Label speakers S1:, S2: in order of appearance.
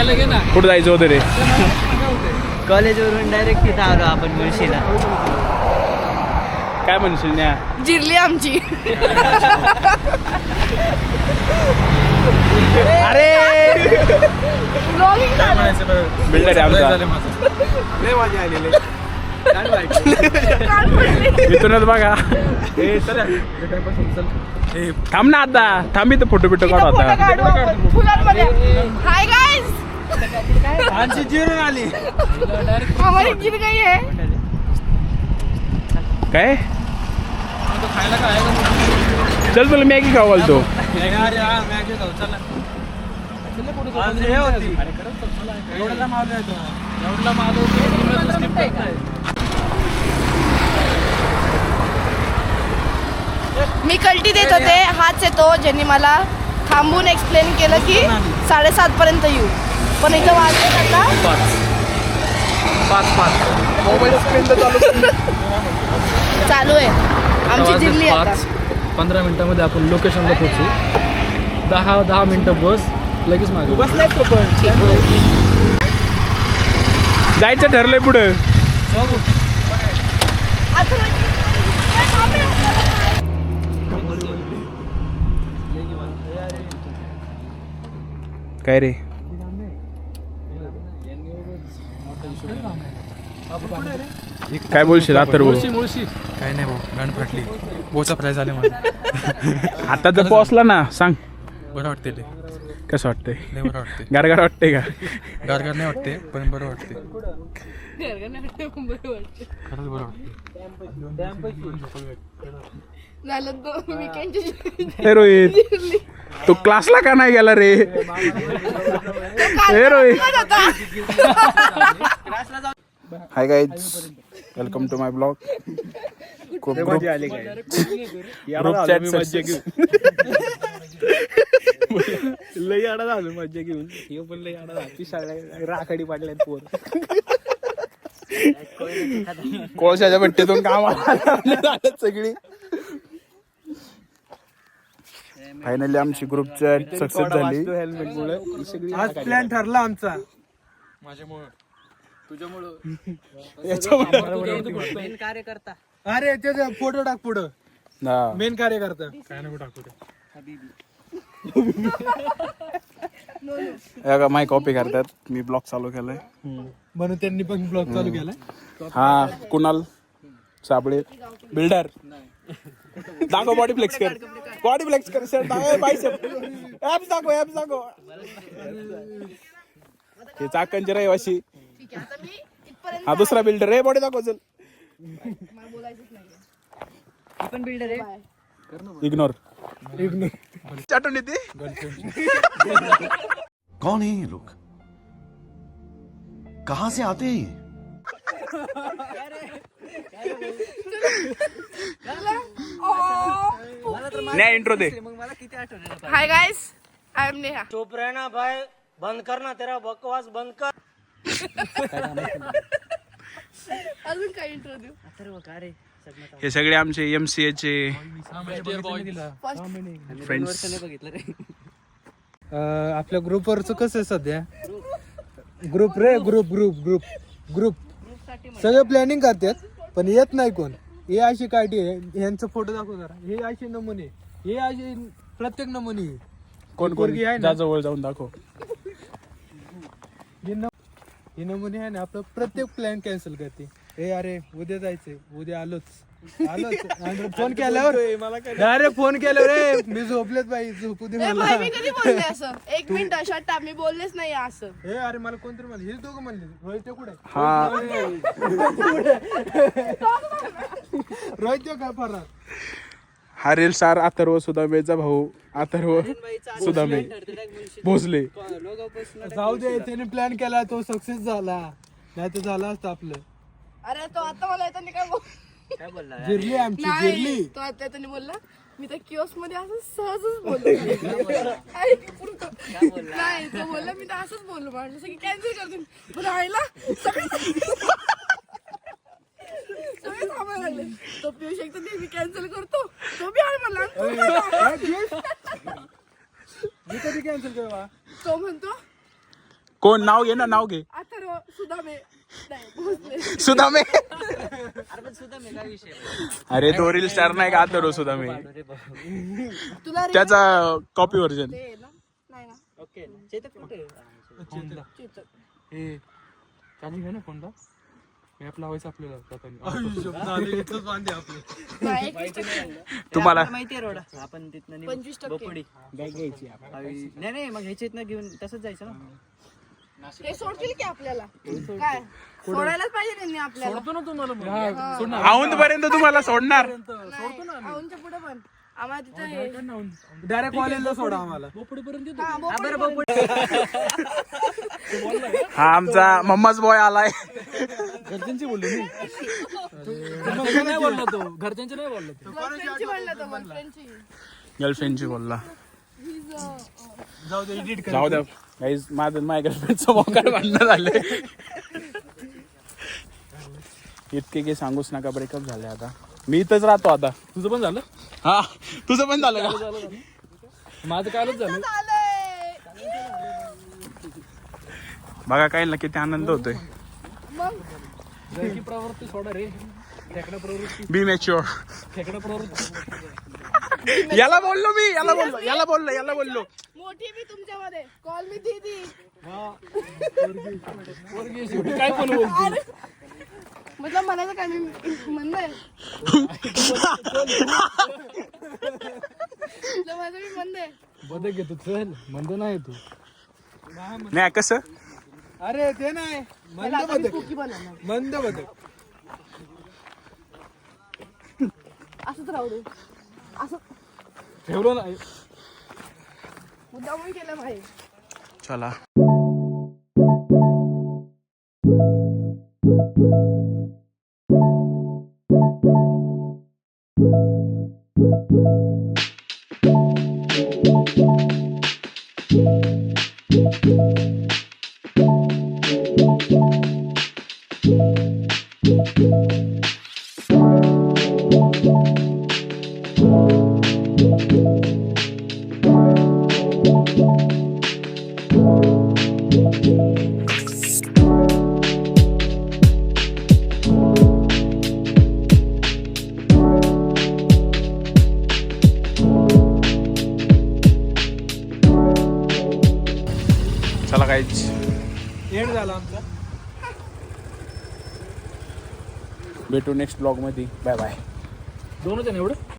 S1: कुठं जायचं होतं रे?
S2: कॉलेजवरून डायरेक्ट तिथं आलो आपण मुळशीला.
S1: काय म्हणशील न्या?
S3: जिरली आमची.
S1: अरे
S3: ब्लॉगिंग
S1: बिल्डर आहे आमचा. इथूनच बघा. थांब ना आता, थांब इथं फोटो बिटो काढू आता.
S3: हाय गाइस,
S2: आमची जिरून आली.
S3: हमारी जिर गई है.
S1: काय चल तुला मॅगी खाऊ घालतो.
S3: मी कल्टी देत होते, हाच येतो ज्यांनी मला थांबून एक्सप्लेन केलं की 7:30 पर्यंत येऊ, पण इथं वाजले आता 5 चालू आहे. आमची जिरली आता.
S4: 15 मिनिटामध्ये आपण लोकेशनला पोहोचू. 10 मिनिटं बस लगेच मागे.
S1: जायचं ठरलंय पुढं. काय रे? काय बोलशील अथर्व?
S4: काय नाही भाऊ, गाण फाटली. पोचा प्राईज आले मला.
S1: आता जर पोहोचला ना सांग
S4: बरं वाटते ते.
S1: कसं वाटतंय?
S4: लय बरं वाटते.
S1: गारगार वाटतंय का?
S4: गारगार नाही वाटते पण बरं वाटते. खरंच बरं वाटते.
S3: झालं 2 वीकेंडची.
S1: हे रोहित, तू क्लासला का नाही गेला रे? हे Rohit. Hi guys, welcome to my blog. खूप मजा आली.
S2: लई आडा झालो मज्जा घेऊन. हे पण लई आडा झाली. राखाडी पाडल्या पोर.
S1: कोळशाच्या भट्टीतून कामाला सगळी. फायनली आमची ग्रुप चॅट सक्सेस झाली.
S2: हेल्मेट मुळे आज प्लॅन ठरला आमचा.
S5: मेन कार्यकर्ता.
S2: अरे त्याचा फोटो टाक पुढं.
S1: हा.
S2: मेन कार्यकर्ता काय नको टाकू ते.
S1: माय कॉपी करतात. मी ब्लॉग चालू केलाय
S2: म्हणून त्यांनी पण ब्लॉग चालू केलाय.
S1: हा. कुणाल साबळे बिल्डर. दाखव बॉडी फ्लेक्स कर. बॉडी फ्लेक्स कर सर. बायसेप ऍप्स दाखव. ऍप्स दाखव. हे चाकणचे रहिवाशी. हा दुसरा बिल्डर आहे. बॉडी दाखव चल.
S5: पण बिल्डर आहे.
S1: इग्नोर. चाटून येते.
S6: कौन है ये लोग? कहां से आते हैं ये?
S1: नाही इंट्रो दे.
S3: Hi guys, I am Neha.
S5: चुप रहना भाई, बंद करना तेरा बकवास बंद कर.
S3: अजून काय इंट्रो देऊ?
S5: अथर्व का रे?
S1: हे सगळे आमचे MCA चे फ्रेंड्स.
S5: बघितलं रे.
S2: आपल्या ग्रुपवरच कसं आहे सध्या? ग्रुप रे ग्रुप सगळे प्लॅनिंग करतात पण येत नाही कोण. हे अशी काठी आहे. यांचा फोटो दाखव जरा. हे असे नमुने, हे असे प्रत्येक नमुने.
S1: कोण
S2: पोरगी आहे ना?
S1: जवळ जाऊन दाखव.
S2: हे नमुने आहे ना, आपलं प्रत्येक प्लॅन कॅन्सल करते. हे अरे उद्या जायचंय, उद्या आलोच. फोन केल्यावर अरे फोन केल्यावर रे मी झोपलेच बाई, झोपू दे
S3: ए
S2: मला.
S3: भाई, मी कधी बोलले असं? 1 मिनिट शट. मी बोललेच नाही असं.
S2: हे अरे मला कोणतरी म्हणले, हे दोघं म्हणले. रोहित ते कुठे?
S1: हा.
S2: रोहित ते काय फरार?
S1: हा रील स्टार अथर्व सुदामेचा भाऊ. अथर्व सुदामे भोसले.
S2: जाऊ दे, त्याने प्लॅन केला तो सक्सेस झाला. नाही तर झाला असतं आपलं.
S3: अरे तो आता मला येताना
S5: काय बोलला?
S2: जिरली आमची, जिरली.
S3: नाही, तो आता येताना बोलला मी तर किओस्क मध्ये असं सहजच बोललो. नाही, तो बोलला मी तर असंच बोललो. माझं सगळी कॅन्सल करते. पण राहिला सगळे थांबायला लागले. तो पियुष एक तर मी कॅन्सल करतो, तो बी आहे मला.
S2: मी कधी कॅन्सल केला?
S3: तो म्हणतो
S1: कोण नाव घे ना, नाव घे.
S3: अथर्व सुदामे नाही भोसले.
S1: सुदामे. अरे तो रील स्टार नाही का अथर्व सुदामे,
S3: तुला रे-
S1: त्याचा कॉपी व्हर्जन.
S3: ते ना नाही ना चेतक.
S4: मॅप लावायचं आपल्याला
S3: नाही, 21%.
S1: तुम्हाला
S7: माहितीये रोड आपण तिथनं
S3: 25%.
S7: नाही मग ह्याच्या इथनं घेऊन तसंच जायचं ना.
S3: हे सोडतील की आपल्याला काय सोडायलाच पाहिजे त्यांनी आपल्याला.
S1: औंध पर्यंत तुम्हाला सोडणार.
S3: औंधच्या पुढे पण आम्हाला तिथं हे-
S2: डायरेक्ट कॉलेजला सोडा आम्हाला.
S3: हा, बोपडी पण.
S1: हा आमचा मम्माच बॉय आलाय.
S4: घरच्यांची बोललो मी. घरच्यांची नाही बोललो तो. घरच्यांची नाही बोललो तो.
S3: गर्लफ्रेंडची म्हणलं तर गर्लफ्रेंडची.
S1: गर्लफ्रेंडची बोलला.
S3: He's a-
S2: जाऊ दे एडिट कर.
S1: जाऊ द्या गाईज, माझं माझ्या गर्लफ्रेंडचं मोकार भांडणं झाले. इतके काही सांगूच नका, ब्रेकअप झाले आता. मी इथंच राहतो आता.
S4: तुझं पण झालं?
S1: हा तुझं पण झालं का?
S4: माझं कालच झालं.
S3: झालंय.
S1: बघा काय ना किती आनंद होतोय.
S3: मग
S4: जळकी प्रवृत्ती सोडा रे. खेकडा प्रवृत्ती.
S1: बी मॅच्युअर.
S4: खेकडा प्रवृत्ती.
S1: याला बोललो मी, याला बोललो.
S3: मोठी मी तुमच्यामध्ये कॉल मी दीदी.
S4: पोरगी शेवटी काय पण बोलतो.
S3: अरे मतलब म्हणायचं काय मी म्हणणं आहे. माझं मी म्हणणं आहे.
S4: बदक घेतो चल. मंद नाही तू.
S1: नाही कसं
S2: अरे ते नाही मंद
S3: आता मी
S2: बदक.
S3: कुकी बनवणार.
S2: मंद बदक.
S3: असंच राहू दे. असं
S4: ठेवलं नाही.
S3: मुद्दामून केलं माहिती.
S1: चला. चला काहीच
S2: एंड झाला आमचा.
S1: भेटू नेक्स्ट ब्लॉग मध्ये. Bye bye.
S4: दोनच आहे ना एवढं.